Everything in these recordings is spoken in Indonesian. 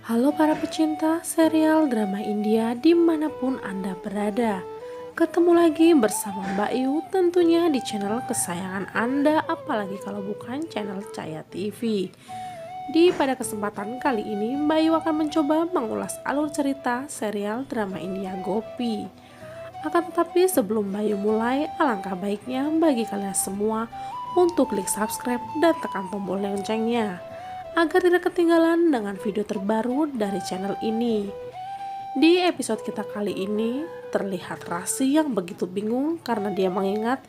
Halo para pecinta serial drama India dimanapun Anda berada. Ketemu lagi bersama Mbak Yu tentunya di channel kesayangan Anda, apalagi kalau bukan channel Cahaya TV. Pada kesempatan kali ini Mbak Yu akan mencoba mengulas alur cerita serial drama India Gopi. Akan tetapi sebelum Mbak Yu mulai, alangkah baiknya bagi kalian semua untuk klik subscribe dan tekan tombol loncengnya agar tidak ketinggalan dengan video terbaru dari channel ini. Di episode kita kali ini, terlihat Rasi yang begitu bingung karena dia mengingat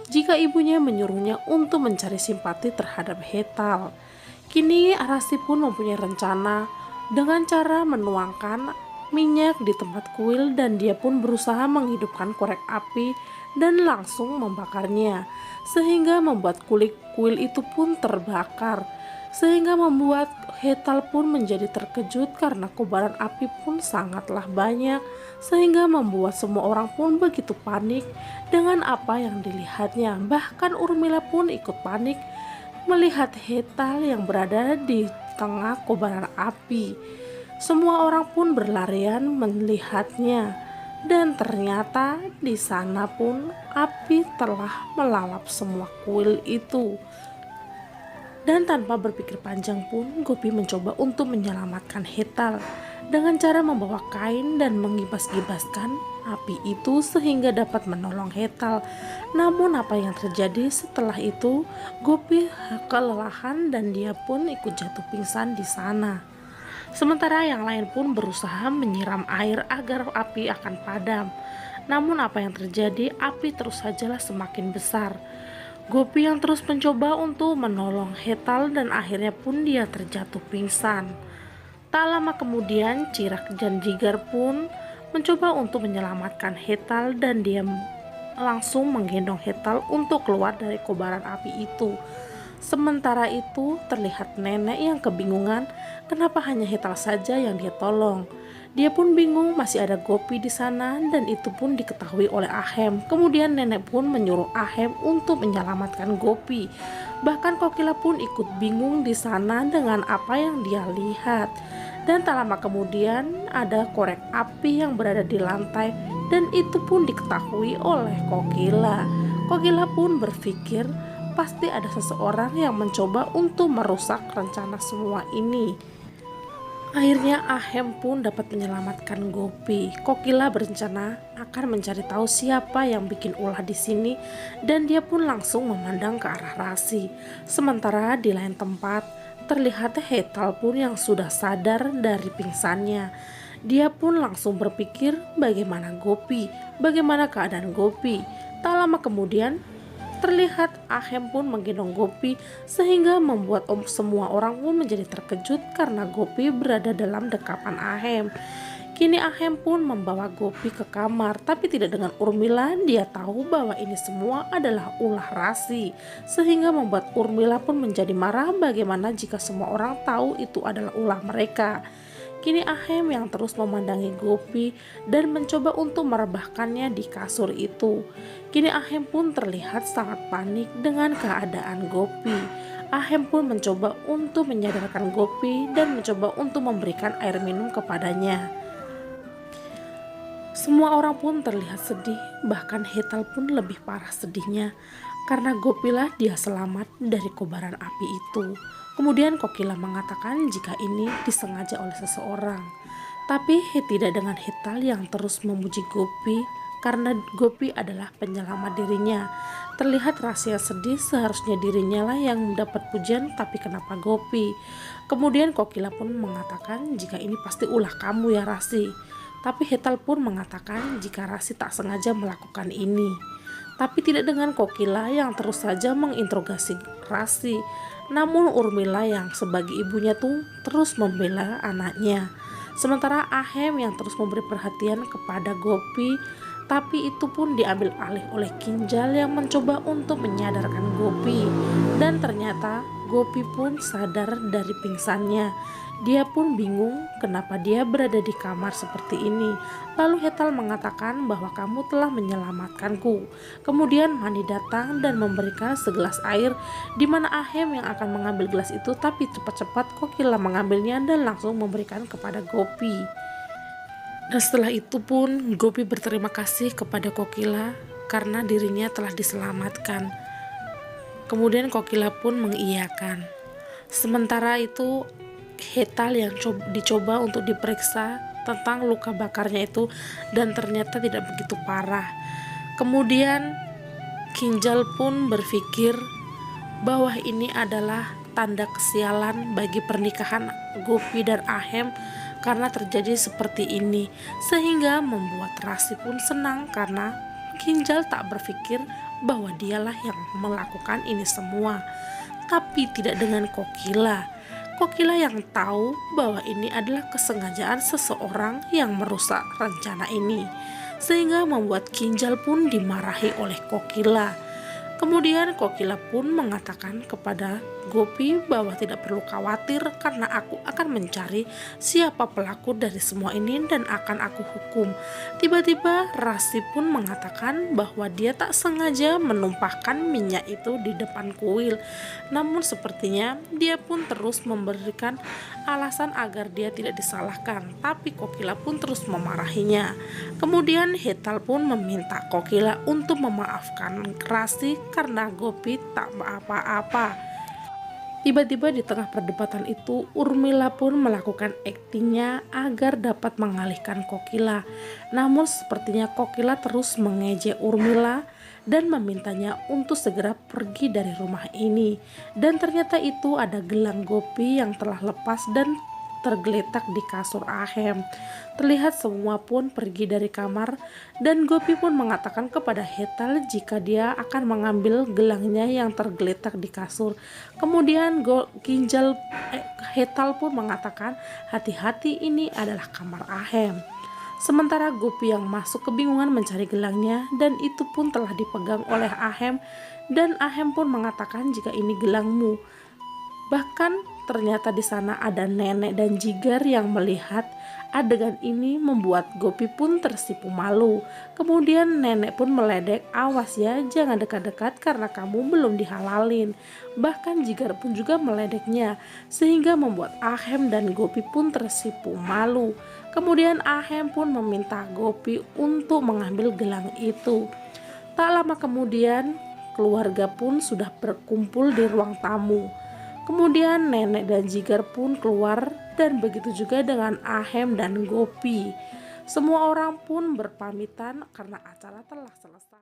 jika ibunya menyuruhnya untuk mencari simpati terhadap Hetal. Kini Rasi pun mempunyai rencana dengan cara menuangkan minyak di tempat kuil dan dia pun berusaha menghidupkan korek api dan langsung membakarnya sehingga membuat kulit kuil itu pun terbakar. Sehingga membuat Hetal pun menjadi terkejut karena kobaran api pun sangatlah banyak, sehingga membuat semua orang pun begitu panik dengan apa yang dilihatnya. Bahkan Urmila pun ikut panik melihat Hetal yang berada di tengah kobaran api. Semua orang pun berlarian melihatnya, dan ternyata di sana pun api telah melalap semua kuil itu. Dan tanpa berpikir panjang pun Gopi mencoba untuk menyelamatkan Hetal dengan cara membawa kain dan mengibas-gibaskan api itu sehingga dapat menolong Hetal. Namun apa yang terjadi setelah itu, Gopi kelelahan dan dia pun ikut jatuh pingsan di sana. Sementara yang lain pun berusaha menyiram air agar api akan padam. Namun apa yang terjadi, api terus sajalah semakin besar. Gopi yang terus mencoba untuk menolong Hetal dan akhirnya pun dia terjatuh pingsan. Tak lama kemudian Cirak dan Jigar pun mencoba untuk menyelamatkan Hetal dan dia langsung menggendong Hetal untuk keluar dari kobaran api itu. Sementara itu terlihat nenek yang kebingungan kenapa hanya Hetal saja yang dia tolong. Dia pun bingung masih ada Gopi di sana dan itu pun diketahui oleh Ahem. Kemudian nenek pun menyuruh Ahem untuk menyelamatkan Gopi. Bahkan Kokila pun ikut bingung di sana dengan apa yang dia lihat. Dan tak lama kemudian ada korek api yang berada di lantai dan itu pun diketahui oleh Kokila. Kokila pun berpikir pasti ada seseorang yang mencoba untuk merusak rencana semua ini. Akhirnya Ahem pun dapat menyelamatkan Gopi. Kokila berencana akan mencari tahu siapa yang bikin ulah di sini dan dia pun langsung memandang ke arah Rasi. Sementara di lain tempat terlihat Hetal pun yang sudah sadar dari pingsannya. Dia pun langsung berpikir bagaimana Gopi, bagaimana keadaan Gopi. Tak lama kemudian terlihat Ahem pun menggendong Gopi sehingga membuat semua orang pun menjadi terkejut karena Gopi berada dalam dekapan Ahem. Kini Ahem pun membawa Gopi ke kamar, tapi tidak dengan Urmila. Dia tahu bahwa ini semua adalah ulah Rasi, sehingga membuat Urmila pun menjadi marah bagaimana jika semua orang tahu itu adalah ulah mereka. Kini Ahem yang terus memandangi Gopi dan mencoba untuk merebahkannya di kasur itu. Kini Ahem pun terlihat sangat panik dengan keadaan Gopi. Ahem pun mencoba untuk menyadarkan Gopi dan mencoba untuk memberikan air minum kepadanya. Semua orang pun terlihat sedih, bahkan Hetal pun lebih parah sedihnya karena Gopilah dia selamat dari kobaran api itu. Kemudian Kokila mengatakan jika ini disengaja oleh seseorang. Tapi tidak dengan Hetal yang terus memuji Gopi karena Gopi adalah penyelamat dirinya. Terlihat Rasi sedih, seharusnya dirinya lah yang mendapat pujian, tapi kenapa Gopi? Kemudian Kokila pun mengatakan jika ini pasti ulah kamu ya Rasi. Tapi Hetal pun mengatakan jika Rasi tak sengaja melakukan ini. Tapi tidak dengan Kokila yang terus saja menginterogasi Rasi. Namun Urmila yang sebagai ibunya tuh terus membela anaknya. Sementara Ahem yang terus memberi perhatian kepada Gopi, tapi itu pun diambil alih oleh Kinjal yang mencoba untuk menyadarkan Gopi. Dan ternyata Gopi pun sadar dari pingsannya. Dia pun bingung kenapa dia berada di kamar seperti ini. Lalu Hetal mengatakan bahwa kamu telah menyelamatkanku. Kemudian Mani datang dan memberikan segelas air, di mana Ahem yang akan mengambil gelas itu, tapi cepat-cepat Kokila mengambilnya dan langsung memberikan kepada Gopi. Dan setelah itu pun Gopi berterima kasih kepada Kokila karena dirinya telah diselamatkan. Kemudian Kokila pun mengiyakan. Sementara itu Hetal yang dicoba untuk diperiksa tentang luka bakarnya itu, dan ternyata tidak begitu parah. Kemudian Kinjal pun berpikir bahwa ini adalah tanda kesialan bagi pernikahan Gopi dan Ahem karena terjadi seperti ini, sehingga membuat Rasi pun senang karena Kinjal tak berpikir bahwa dialah yang melakukan ini semua, tapi tidak dengan Kokila. Kokila yang tahu bahwa ini adalah kesengajaan seseorang yang merusak rencana ini, sehingga membuat Kinjal pun dimarahi oleh Kokila. Kemudian Kokila pun mengatakan kepada Gopi bahwa tidak perlu khawatir karena aku akan mencari siapa pelaku dari semua ini dan akan aku hukum. Tiba-tiba Rasi pun mengatakan bahwa dia tak sengaja menumpahkan minyak itu di depan kuil. Namun sepertinya dia pun terus memberikan alasan agar dia tidak disalahkan, tapi Kokila pun terus memarahinya. Kemudian Hetal pun meminta Kokila untuk memaafkan Rasi karena Gopi tak apa-apa. Tiba-tiba di tengah perdebatan itu Urmila pun melakukan aktingnya agar dapat mengalihkan Kokila. Namun sepertinya Kokila terus mengejek Urmila dan memintanya untuk segera pergi dari rumah ini. Dan ternyata itu ada gelang Gopi yang telah lepas dan tergeletak di kasur Ahem. Terlihat semua pun pergi dari kamar dan Gopi pun mengatakan kepada Hetal jika dia akan mengambil gelangnya yang tergeletak di kasur. Kemudian Hetal pun mengatakan hati-hati, ini adalah kamar Ahem. Sementara Gopi yang masuk kebingungan mencari gelangnya dan itu pun telah dipegang oleh Ahem, dan Ahem pun mengatakan jika ini gelangmu. Bahkan ternyata di sana ada nenek dan Jigar yang melihat adegan ini, membuat Gopi pun tersipu malu. Kemudian nenek pun meledek, awas ya, jangan dekat-dekat karena kamu belum dihalalin. Bahkan Jigar pun juga meledeknya, sehingga membuat Ahem dan Gopi pun tersipu malu. Kemudian Ahem pun meminta Gopi untuk mengambil gelang itu. Tak lama kemudian keluarga pun sudah berkumpul di ruang tamu. Kemudian nenek dan Jigar pun keluar dan begitu juga dengan Ahem dan Gopi. Semua orang pun berpamitan karena acara telah selesai.